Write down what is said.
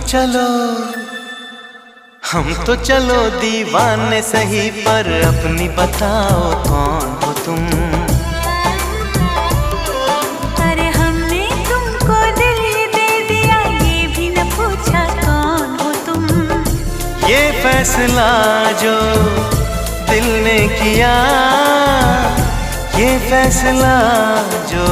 चलो दीवाने सही, पर अपनी बताओ कौन हो तुम। अरे हमने तुमको दिल दे दिया, ये भी न पूछा कौन हो तुम। ये फैसला जो दिल ने किया, ये फैसला जो